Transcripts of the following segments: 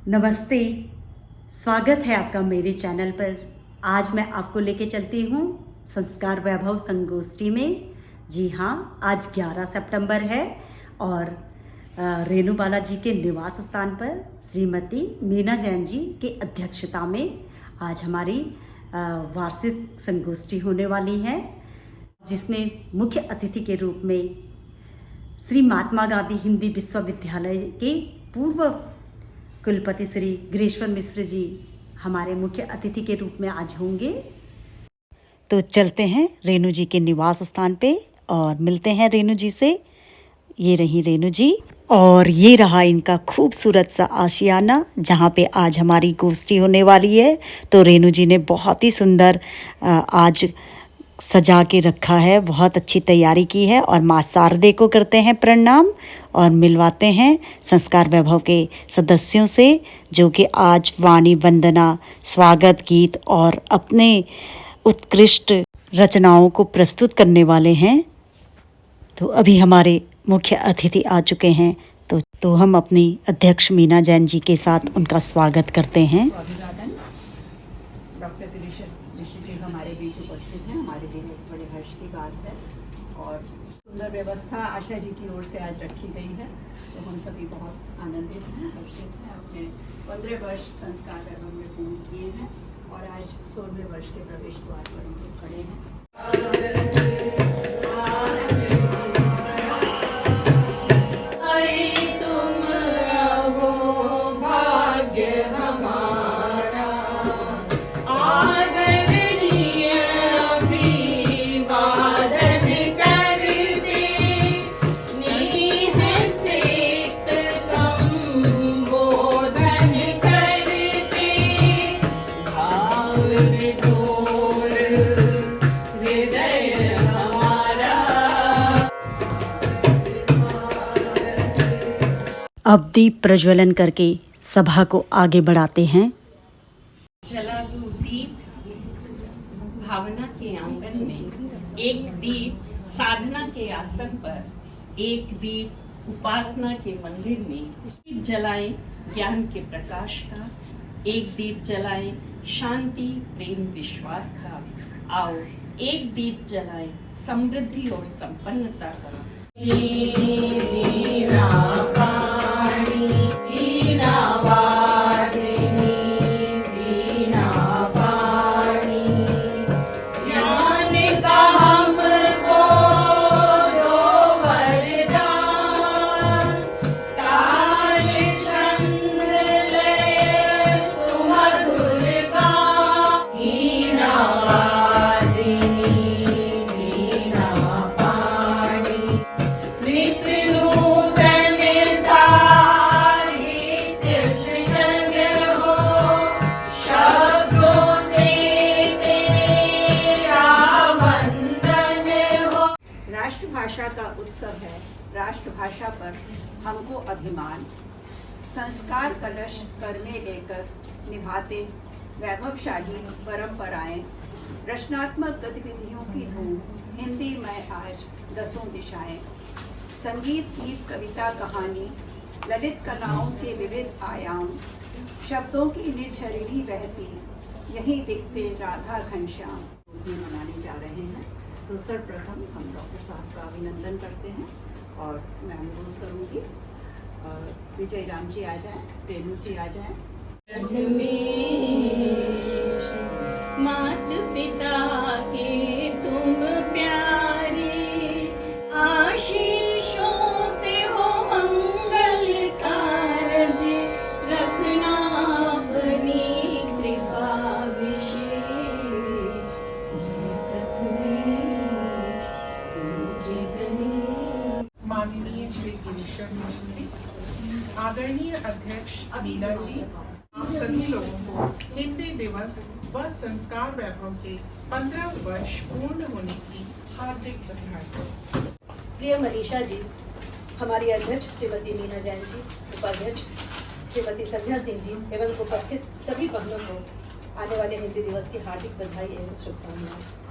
नमस्ते, स्वागत है आपका मेरे चैनल पर। आज मैं आपको लेके चलती हूँ संस्कार वैभव संगोष्ठी में। जी हाँ, आज 11 सितंबर है और रेणु बालाजी के निवास स्थान पर श्रीमती मीना जैन जी की अध्यक्षता में आज हमारी वार्षिक संगोष्ठी होने वाली है, जिसमें मुख्य अतिथि के रूप में श्री महात्मा गांधी हिंदी विश्वविद्यालय के पूर्व कुलपति श्री गिरीश्वर मिश्र जी हमारे मुख्य अतिथि के रूप में आज होंगे। तो चलते हैं रेणु जी के निवास स्थान पे और मिलते हैं रेणु जी से। ये रही रेणु जी और ये रहा इनका खूबसूरत सा आशियाना जहाँ पे आज हमारी गोष्ठी होने वाली है। तो रेणु जी ने बहुत ही सुंदर आज सजा के रखा है, बहुत अच्छी तैयारी की है और माँ शारदे को करते हैं प्रणाम और मिलवाते हैं संस्कार वैभव के सदस्यों से, जो कि आज वाणी वंदना, स्वागत गीत और अपने उत्कृष्ट रचनाओं को प्रस्तुत करने वाले हैं। तो अभी हमारे मुख्य अतिथि आ चुके हैं, तो हम अपनी अध्यक्ष मीना जैन जी के साथ उनका स्वागत करते हैं। डॉक्टर गिरीश्वर मिश्र जी हमारे बीच उपस्थित हैं, हमारे लिए बड़े हर्ष की बात है और सुंदर व्यवस्था आशा जी की ओर से आज रखी गई है। तो हम सभी बहुत आनंदित हैं, हर्षित हैं। अपने 15 वर्ष संस्कार वैभव में पूर्ण किए हैं और आज 16वें वर्ष के प्रवेश द्वार पर हम लोग खड़े हैं। अब दीप प्रज्वलन करके सभा को आगे बढ़ाते हैं। जलालू दीप भावना के आंगन में, एक दीप साधना के आसन पर, एक दीप उपासना के मंदिर में। दीप जलाएं ज्ञान के प्रकाश का, एक दीप जलाएं शांति प्रेम विश्वास का। आओ एक दीप जलाएं समृद्धि और संपन्नता का। राष्ट्रभाषा का उत्सव है, राष्ट्रभाषा पर हमको अभिमान। संस्कार कलश कर में लेकर निभाते वैभवशाली परंपराएं, रचनात्मक गतिविधियों की धूम, हिंदी में आज 10 दिशाएं। संगीत गीत कविता कहानी, ललित कलाओं के विविध आयाम, शब्दों की निर्झरिणी बहती, यही दिखते राधा घनश्याम मनाने जा रहे हैं। तो सर्वप्रथम हम डॉक्टर साहब का अभिनंदन करते हैं और मैं अनुरोध करूंगी विजय राम जी आ जाएं, रेणु जी आ जाएं। मात पिता के तुम प्यारे, आशीषों से हो मंगल कारज, रखना अपनी कृपा विशेष। माननीय श्री गिरीश्वर मिश्र जी, आदरणीय अध्यक्ष मीना जी, आप सभी लोगों को हिंदी दिवस व संस्कार वैभव के 15 वर्ष पूर्ण होने की हार्दिक बधाई। प्रिय मनीषा जी, हमारी अध्यक्ष श्रीमती मीना जैन जी, उपाध्यक्ष श्रीमती संध्या सिंह जी एवं उपस्थित सभी बहनों को आने वाले हिंदी दिवस की हार्दिक बधाई एवं शुभकामनाएं।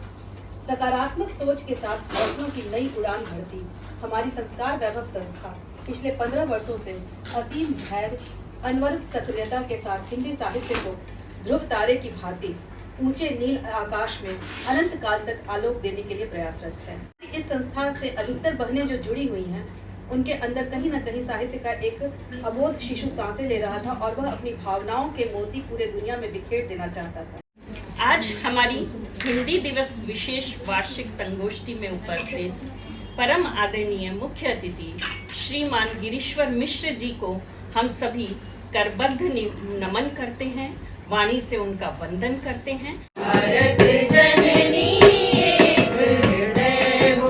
सकारात्मक सोच के साथ हौसलों की नई उड़ान भरती हमारी संस्कार वैभव संस्था पिछले 15 वर्षों से असीम धैर्य, अनवरत सक्रियता के साथ हिंदी साहित्य को ध्रुव तारे की भांति ऊंचे नील आकाश में अनंत काल तक आलोक देने के लिए प्रयासरत है। इस संस्था से अधिकतर बहनें जो जुड़ी हुई हैं, उनके अंदर कहीं न कहीं साहित्य का एक अबोध शिशु सांसें ले रहा था और वह अपनी भावनाओं के मोती पूरे दुनिया में बिखेर देना चाहता था। आज हमारी हिंदी दिवस विशेष वार्षिक संगोष्ठी में उपस्थित परम आदरणीय मुख्य अतिथि श्रीमान गिरीश्वर मिश्र जी को हम सभी करबद्ध नमन करते हैं, वाणी से उनका वंदन करते हैं। भारत जननी एक हृदय हो,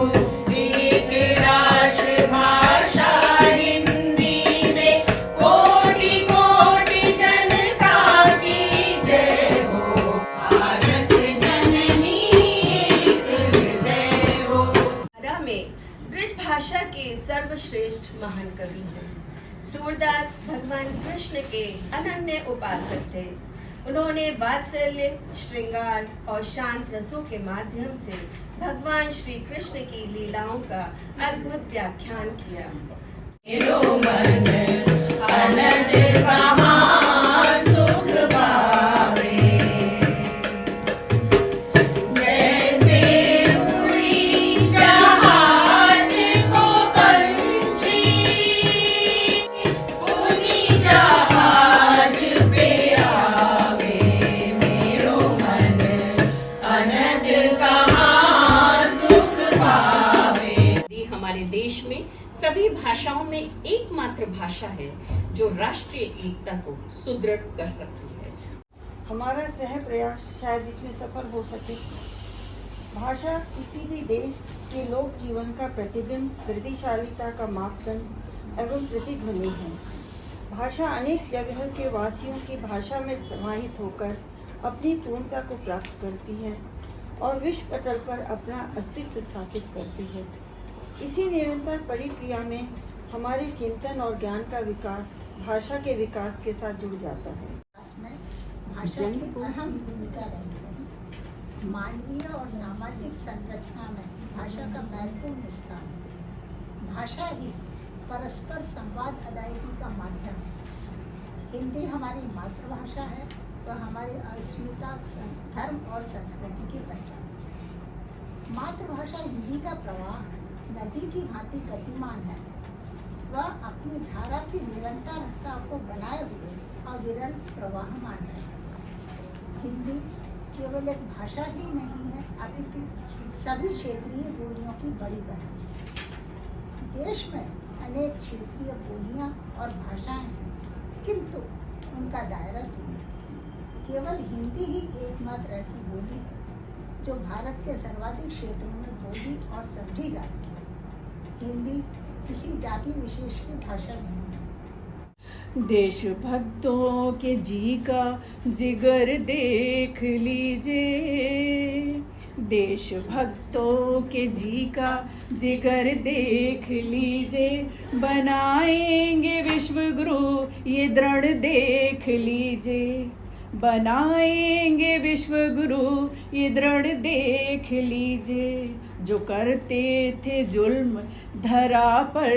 एक राष्ट्रभाषा हिंदी में, कोटि कोटि जनता की जय हो। भारत जननी एक हृदय हो। में ब्रज भाषा के सर्वश्रेष्ठ महान कवि हैं। सूरदास भगवान कृष्ण के अनन्य उपासक थे। उन्होंने वात्सल्य, श्रृंगार और शांत रसों के माध्यम से भगवान श्री कृष्ण की लीलाओं का अद्भुत व्याख्यान किया। मेरो मन अनंत कहाँ सुख पावे, जैसे उड़ी जहाज को पंछी, उड़ी जहाज पे आवे। मेरो मन अनंत कहाँ सुख पावे। हमारे देश में सभी भाषाओं में एकमात्र भाषा है जो राष्ट्रीय एकता को सुदृढ़ कर सकती है। हमारा सह प्रयास शायद इसमें सफल हो सके। भाषा किसी भी देश के लोक जीवन का प्रतिबिंब, वृद्धिशालिता का मापदंड एवं प्रतिध्वनि है। भाषा अनेक जगह के वासियों की भाषा में समाहित होकर अपनी पूर्णता को प्राप्त करती है और विश्व पटल पर अपना अस्तित्व स्थापित करती है। इसी निरंतर परिक्रिया में हमारे चिंतन और ज्ञान का विकास भाषा के विकास के साथ जुड़ जाता है। भाषा की अहम भूमिका रहती है। मानवीय और सामाजिक संरचना में भाषा का महत्वपूर्ण स्थान है। भाषा ही परस्पर संवाद अदायगी का माध्यम है। हिंदी हमारी मातृभाषा है तो हमारी अस्मिता, धर्म और संस्कृति की पहचान है। मातृभाषा हिंदी का प्रवाह नदी की भांति गतिमान है। वह अपनी धारा की निरंतरता को बनाए हुए अविरल प्रवाहमान है। हिंदी केवल एक भाषा ही नहीं है, अपितु सभी क्षेत्रीय बोलियों की बड़ी बहन। देश में अनेक क्षेत्रीय बोलियां और भाषाएं हैं, किंतु उनका दायरा सीमित है। केवल हिंदी ही एकमात्र ऐसी बोली है जो भारत के सर्वाधिक क्षेत्रों में बोली और समझी जाती है। हिंदी किसी जाति विशेष की भाषा नहीं है। देशभक्तों के जी का जिगर देख लीजिए, देशभक्तों के जी का जिगर देख लीजिए, बनाएंगे विश्व गुरु ये दृढ़ देख लीजिए, बनाएंगे विश्व गुरु ये दृढ़ देख लीजिए। जो करते थे जुल्म धरा पर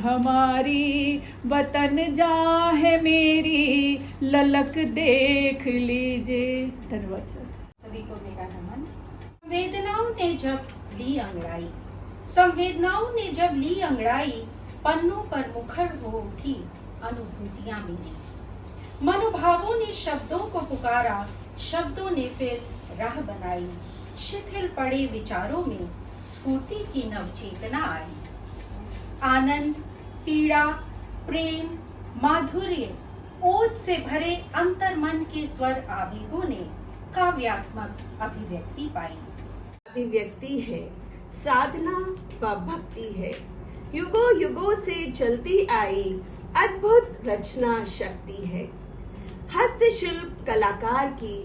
हमारी, वतन जहाँ है मेरी ललक देख लीजिए। धन्यवाद सर। सभी को मेरा नमन। संवेदनाओं ने जब ली अंगड़ाई, संवेदनाओं ने जब ली अंगड़ाई, पन्नों पर मुखर हो उठी अनुभूतियां मेरी। मनोभावों ने शब्दों को पुकारा, शब्दों ने फिर राह बनाई। शिथिल पड़े विचारों में स्फूर्ति की नवचेतना आई। आनंद, पीड़ा, प्रेम, माधुर्य, ओज से भरे अंतर्मन के स्वर आवेगों ने काव्यात्मक अभिव्यक्ति पाई। अभिव्यक्ति है, साधना व भक्ति है, युगों युगों से चलती आई अद्भुत रचना शक्ति है। हस्तशिल्प कलाकार की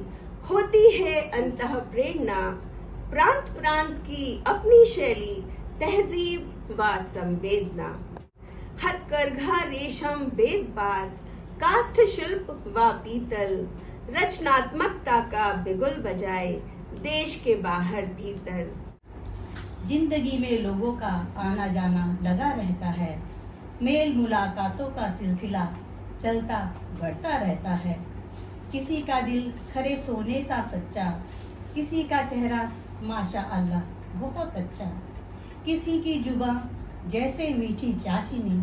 होती है अंतः प्रेरणा, प्रांत प्रांत की अपनी शैली, तहजीब व संवेदना। हथकरघा, रेशम, बेदबाज, काष्ठ शिल्प व पीतल, रचनात्मकता का बिगुल बजाए देश के बाहर भीतर। जिंदगी में लोगों का आना जाना लगा रहता है, मेल मुलाकातों का सिलसिला चलता बढ़ता रहता है। किसी का दिल खरे सोने सा सच्चा, किसी का चेहरा माशा अल्लाह बहुत अच्छा, किसी की जुबां जैसे मीठी चाशनी,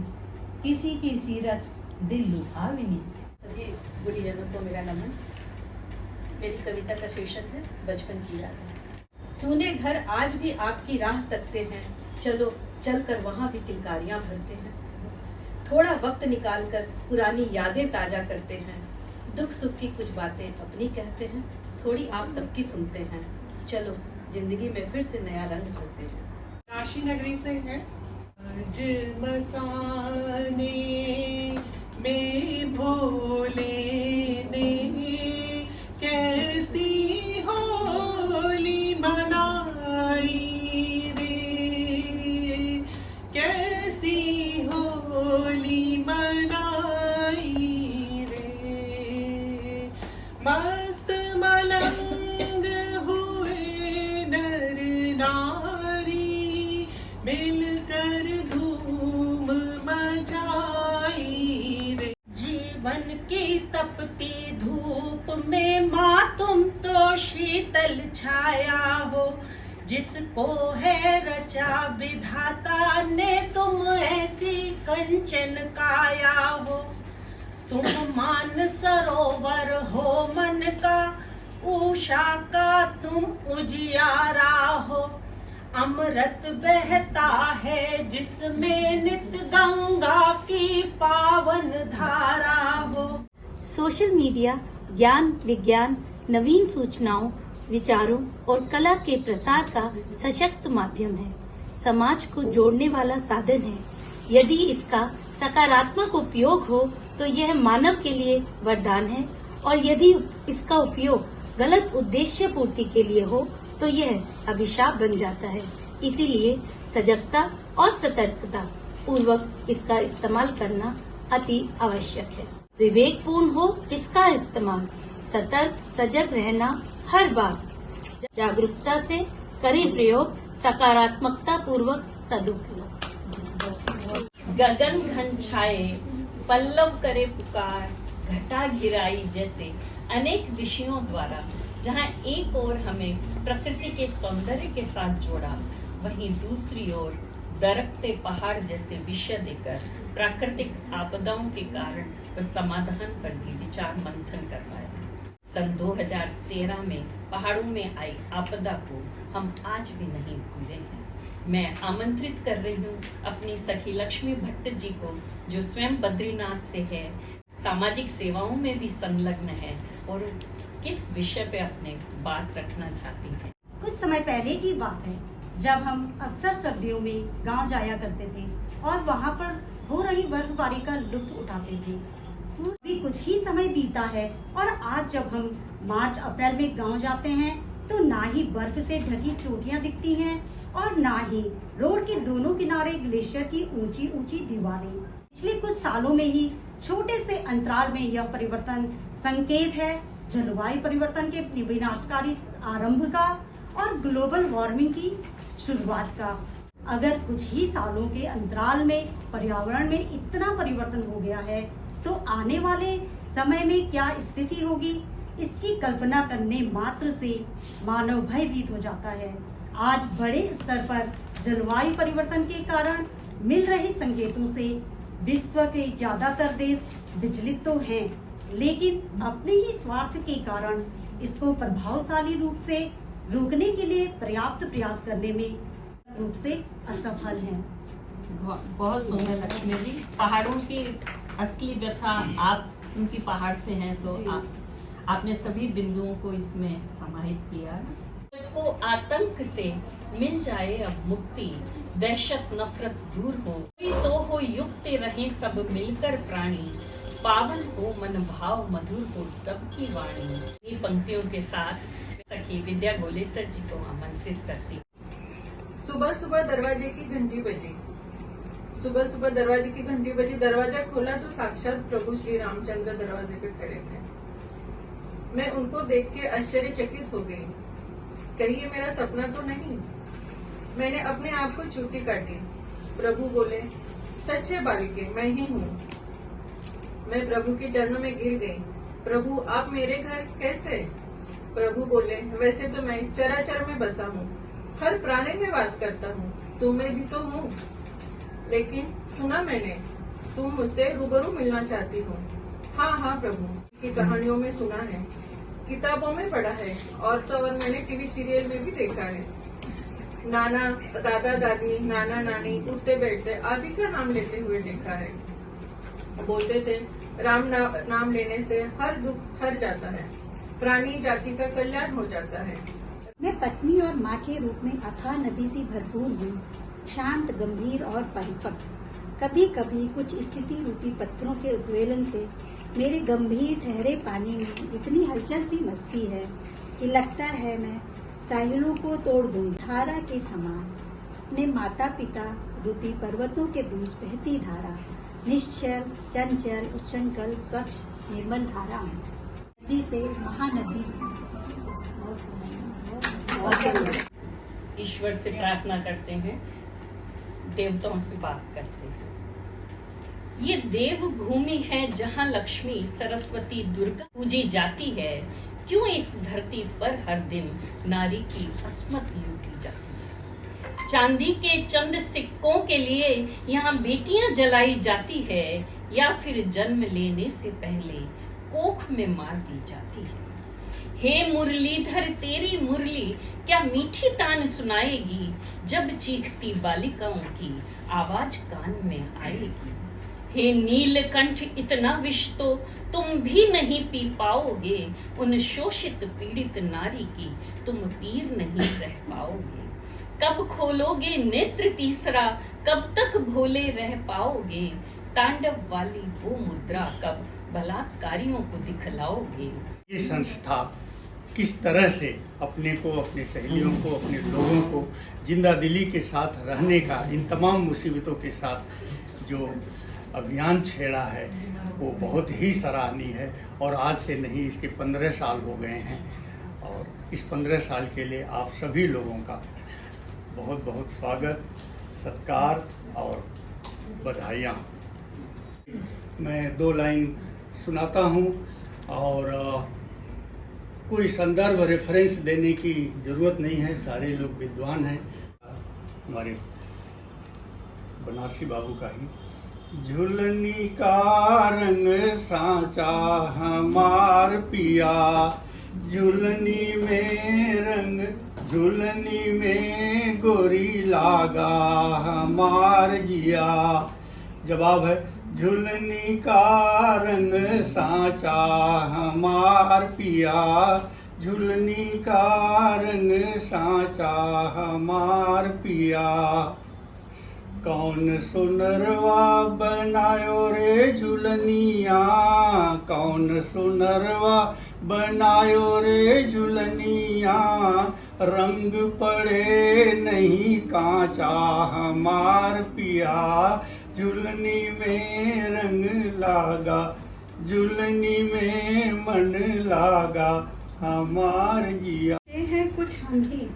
किसी की सीरत दिल लुभाविनी। सभी गुरुजनों को मेरा नमन। मेरी कविता का शीर्षक है बचपन की यादें। सूने घर आज भी आपकी राह तकते हैं, चलो चलकर वहाँ भी किलकारियाँ भरते हैं। थोड़ा वक्त निकालकर पुरानी यादें ताजा करते हैं, दुख सुख की कुछ बातें अपनी कहते हैं, थोड़ी आप सबकी सुनते हैं, चलो जिंदगी में फिर से नया रंग भरते हैं। काशी नगरी से है। आज मसाने में भोले ने कैसी होली मनाई रे, कैसी होली मनाई रे। मस्त मलंग हुए नर नारी, मिलकर धूम मचाई रे। जीवन की तपती धूप में माँ तुम तो शीतल छाया हो, जिसको है रचा विधाता ने तुम ऐसी कंचन काया हो। तुम मान सरोवर हो मन का, उषा का तुम उजियारा हो। अमृत बहता है जिसमें नित गंगा की पावन धारा हो। सोशल मीडिया ज्ञान विज्ञान नवीन सूचनाओं विचारों और कला के प्रसार का सशक्त माध्यम है, समाज को जोड़ने वाला साधन है। यदि इसका सकारात्मक उपयोग हो तो यह मानव के लिए वरदान है, और यदि इसका उपयोग गलत उद्देश्य पूर्ति के लिए हो तो यह अभिशाप बन जाता है। इसीलिए सजगता और सतर्कता पूर्वक इसका इस्तेमाल करना अति आवश्यक है। विवेकपूर्ण हो इसका इस्तेमाल, सतर्क सजग रहना हर बार, जागरूकता से करें प्रयोग, सकारात्मकता पूर्वक सदुपयोग। गगन घन छाए पल्लव करे पुकार, घटा घिराई जैसे अनेक विषयों द्वारा जहाँ एक ओर हमें प्रकृति के सौंदर्य के साथ जोड़ा, वहीं दूसरी ओर दरकते पहाड़ जैसे विषय देकर प्राकृतिक आपदाओं के कारण वह समाधान पर भी विचार मंथन करवाया। सन 2013 में पहाड़ों में आई आपदा को हम आज भी नहीं भूले हैं। मैं आमंत्रित कर रही हूँ अपनी सखी लक्ष्मी भट्ट जी को, जो स्वयं बद्रीनाथ से है, सामाजिक सेवाओं में भी संलग्न है और किस विषय पे अपने बात रखना चाहती हैं। कुछ समय पहले की बात है जब हम अक्सर सर्दियों में गांव जाया करते थे और वहां पर हो रही बर्फबारी का लुत्फ उठाते थे। भी कुछ ही समय बीता है और आज जब हम मार्च अप्रैल में गांव जाते हैं तो ना ही बर्फ से ढकी चोटियां दिखती हैं और ना ही रोड के दोनों किनारे ग्लेशियर की ऊंची ऊंची दीवारें। पिछले कुछ सालों में ही छोटे से अंतराल में यह परिवर्तन संकेत है जलवायु परिवर्तन के विनाशकारी आरंभ का और ग्लोबल वार्मिंग की शुरुआत का। अगर कुछ ही सालों के अंतराल में पर्यावरण में इतना परिवर्तन हो गया है तो आने वाले समय में क्या स्थिति होगी, इसकी कल्पना करने मात्र से मानव भयभीत हो जाता है। आज बड़े स्तर पर जलवायु परिवर्तन के कारण मिल रहे संकेतों से विश्व के ज्यादातर देश विचलित तो हैं, लेकिन अपने ही स्वार्थ के कारण इसको प्रभावशाली रूप से रोकने के लिए पर्याप्त प्रयास करने में रूप से असफल हैं। बहुत सुंदर लक्ष्मी जी, पहाड़ों की असली व्यथा आप उनकी पहाड़ से हैं तो आपने सभी बिंदुओं को इसमें समाहित किया। को आतंक से मिल जाए अब मुक्ति, दहशत नफरत दूर हो, कोई तो हो युक्ति रहे सब मिलकर प्राणी, पावन हो मन भाव मधुर हो सबकी वाणी। इन पंक्तियों के साथ सखी विद्या गोलेसर जी को आमंत्रित करती। सुबह सुबह दरवाजे की घंटी बजी, सुबह सुबह दरवाजे की घंटी बजी, दरवाजा खोला तो साक्षात प्रभु श्री रामचंद्र दरवाजे पे खड़े थे। मैं उनको देख के आश्चर्यचकित हो गई। कहीं ये मेरा सपना तो नहीं? मैंने अपने आप को चूटी काटी। प्रभु बोले, सच है बालिके, मैं ही हूँ। मैं प्रभु के चरणों में गिर गई। प्रभु आप मेरे घर कैसे? प्रभु बोले, वैसे तो मैं चराचर में बसा हूँ, हर प्राणी में वास करता हूँ, तुम में भी तो हूँ। लेकिन सुना मैंने तुम मुझसे रूबरू मिलना चाहती हो। हाँ हाँ प्रभु, की कहानियों में सुना है, किताबों में पढ़ा है, और तो और मैंने टीवी सीरियल में भी देखा है। नाना दादा दादी नाना नानी उठते बैठते आप ही का नाम लेते हुए देखा है। बोलते थे राम नाम लेने से हर दुख हर जाता है, प्राणी जाति का कल्याण हो जाता है। मैं पत्नी और माँ के रूप में अथाह नदी से भरपूर हूँ, शांत, गंभीर और परिपक्व। कभी कभी कुछ स्थिति रूपी पत्थरों के उद्वेलन से मेरे गंभीर ठहरे पानी में इतनी हलचल सी मचती है कि लगता है मैं साहिलों को तोड़ दूं। धारा के समान अपने माता पिता रूपी पर्वतों के बीच बहती धारा, निश्चल, चंचल, उच्छृंखल, स्वच्छ, निर्मल धारा हूँ। नदी से महानदी। ईश्वर से प्रार्थना करते हैं, देवताओं से बात करते हैं। ये देव भूमि है जहाँ लक्ष्मी, सरस्वती, दुर्गा पूजी जाती है। क्यों इस धरती पर हर दिन नारी की अस्मत लूटी जाती है? चांदी के चंद सिक्कों के लिए यहाँ बेटियां जलाई जाती है, या फिर जन्म लेने से पहले कोख में मार दी जाती है। हे मुरलीधर तेरी मुरली क्या मीठी तान सुनाएगी, जब चीखती बालिकाओं की आवाज कान में आएगी। हे नीलकंठ इतना विष तो तुम भी नहीं पी पाओगे, उन शोषित पीड़ित नारी की तुम पीर नहीं सह पाओगे। कब खोलोगे नेत्र तीसरा, कब तक भोले रह पाओगे। तांडव वाली वो मुद्रा कब बलात्कारियों को दिखलाओगे। ये संस्था किस तरह से अपने को, अपने सहेलियों को, अपने लोगों को जिंदा दिली के साथ रहने का, इन तमाम मुसीबतों के साथ जो अभियान छेड़ा है वो बहुत ही सराहनीय है। और आज से नहीं, इसके 15 साल हो गए हैं, और इस 15 साल के लिए आप सभी लोगों का बहुत बहुत स्वागत, सत्कार और बधाइयाँ। मैं 2 लाइन सुनाता हूँ, और कोई संदर्भ रेफरेंस देने की ज़रूरत नहीं है, सारे लोग विद्वान हैं। हमारे बनारसी बाबू का ही। झुलनी का रंग सांचा हमार पिया, झुलनी में रंग, झुलनी में गोरी लागा हमार जिया। जवाब है झुलनी का रंग सांचा हमार पिया, झुलनी का रंग सांचा हमार पिया। कौन सुनरवा बनायो रे झुलनिया, कौन सुनरवा बनायो रे झुलनिया। रंग पड़े नहीं कांचा हमार पिया, झुलनी में रंग लागा, झुलनी में मन लागा हमार जिया। बचे हैं कुछ हम ही,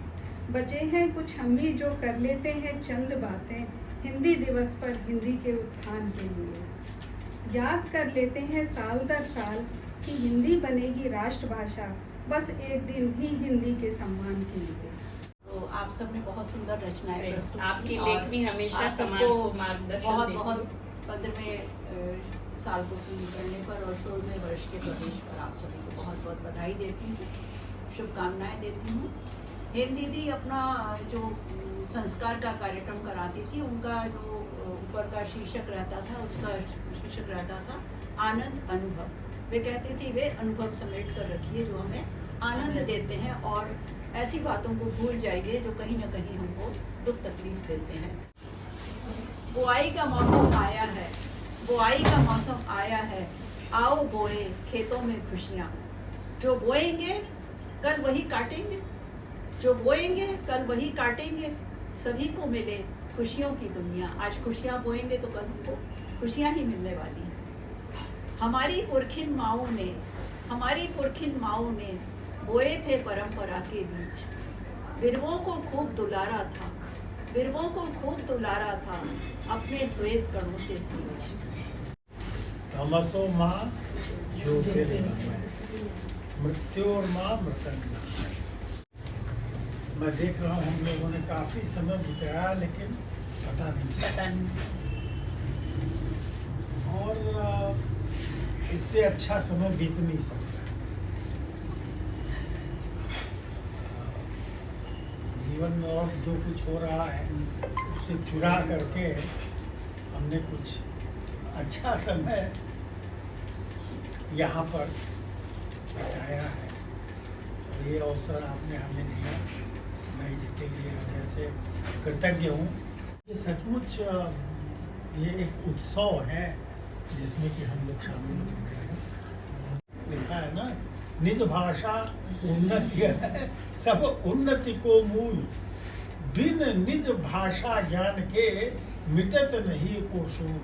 बचे हैं कुछ हम ही जो कर लेते हैं चंद बातें हिंदी दिवस पर हिंदी के उत्थान के लिए। याद कर लेते हैं साल दर साल कि हिंदी बनेगी राष्ट्रभाषा, बस एक दिन ही हिंदी के सम्मान के लिए। तो आप सब ने बहुत सुंदर रचनाएं प्रस्तुत आपकी की, लेखनी और हमेशा आप समाज सबको को मार्गदर्शन बहुत देती बहुत है। 15वें साल को पूर्ण करने पर और 16वें वर्ष के प्रवेश पर आप सभी को बहुत बहुत बधाई देती हूँ, शुभकामनाएं देती हूँ। हेम दीदी अपना जो संस्कार का कार्यक्रम कराती थी, उनका जो ऊपर का शीर्षक रहता था, उसका शीर्षक रहता था आनंद अनुभव। वे कहती थी वे अनुभव समेट कर रखिए जो हमें आनंद देते हैं, और ऐसी बातों को भूल जाइए जो कहीं न कहीं हमको दुख तकलीफ देते हैं। बुआई का मौसम आया है, बुआई का मौसम आया है, आओ बोए खेतों में खुशियाँ। जो बोएंगे कल वही काटेंगे, जो बोएंगे कल वही काटेंगे, सभी को मिले खुशियों की दुनिया। आज खुशियाँ बोएंगे तो कल हमको खुशियाँ ही मिलने वाली हैं। हमारी पुरखिन माओं ने बोए थे परंपरा के बीच, बिरवों को खूब दुलारा था, बिरवों को खूब दुलारा था, अपने श्वेत कणों से सींच। तमसो माँ ज्योतिर्गमय, मृत्योर्मा मृतंगमय। मैं देख रहा हूँ हम लोगों ने काफी समय बिताया, लेकिन पता नहीं और इससे अच्छा समय बीत नहीं सकता। जीवन में और जो कुछ हो रहा है उससे चुरा करके हमने कुछ अच्छा समय यहाँ पर बिताया है। ये अवसर आपने हमें दिया, मैं इसके लिए हृदय से कृतज्ञ हूँ। ये सचमुच ये एक उत्सव है जिसमें कि हम लोग शामिल हो गए हैं। लिखा है ना, निज भाषा उन्नति है, सब उन्नति को मूल, बिन निज भाषा ज्ञान के मिटत नहीं को शूल।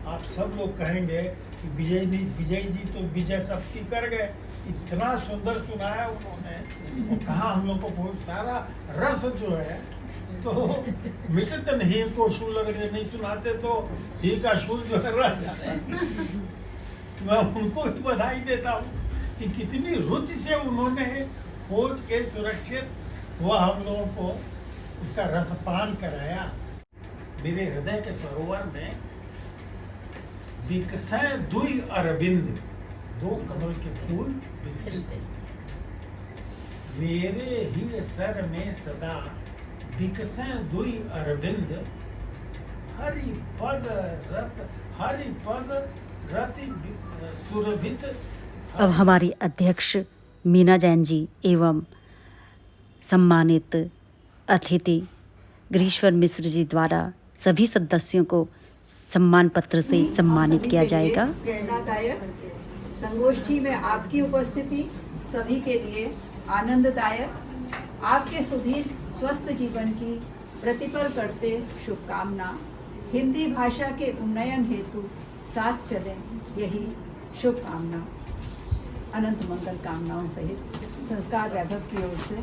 आप सब लोग कहेंगे कि विजय जी तो विजय सबकी कर गए, इतना सुंदर सुनाया उन्होंने, और कहा हम लोग को बहुत सारा रस जो है, तो मिटत नहीं को शूल, अगर ये नहीं सुनाते तो ही का शूल जो है रह जाता है। मैं उनको भी बधाई देता हूँ कि कितनी रुचि से उन्होंने खोज के सुरक्षित हुआ हम लोगों को उसका रसपान कराया। मेरे हृदय के सरोवर में विकसय दुई अरविंद, दो कमल के फूल विकसित, मेरे ही सर में सदा विकसय दुई अरविंद, हरि पद रति सुरभित। अब हमारी अध्यक्ष मीना जैन जी एवं सम्मानित अतिथि गिरीश्वर मिश्र जी द्वारा सभी सदस्यों को सम्मान पत्र से सम्मानित किया जाएगा। प्रेरणादायक संगोष्ठी में आपकी उपस्थिति सभी के लिए आनंददायक, आपके सुदीर्घ स्वस्थ जीवन की प्रतिपल करते शुभकामना। हिंदी भाषा के उन्नयन हेतु साथ चलें, यही शुभकामना। अनंत मंगल कामनाओं सहित संस्कार वैभव की ओर से।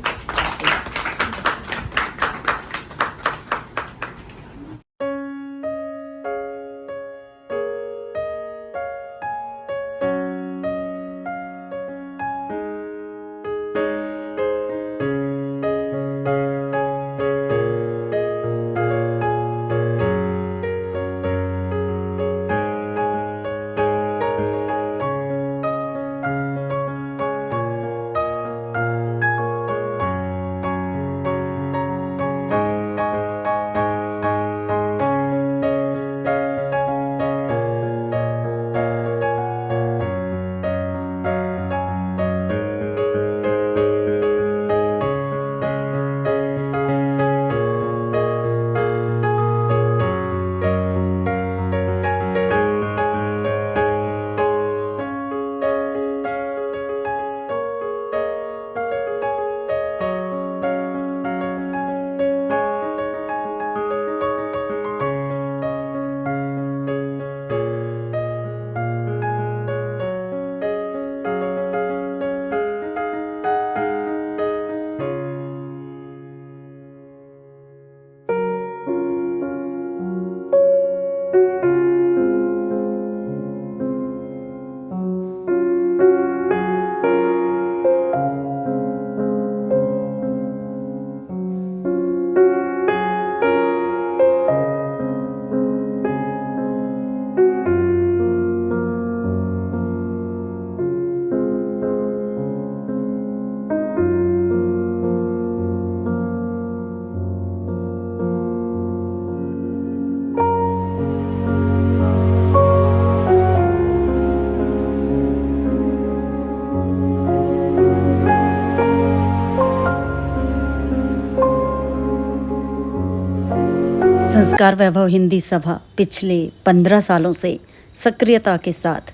संस्कार वैभव हिंदी सभा पिछले 15 सालों से सक्रियता के साथ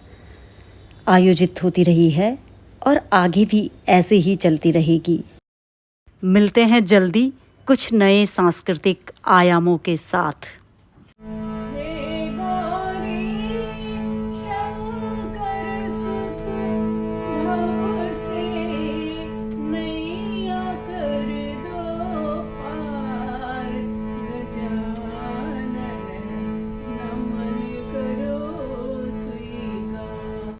आयोजित होती रही है और आगे भी ऐसे ही चलती रहेगी। मिलते हैं जल्दी कुछ नए सांस्कृतिक आयामों के साथ।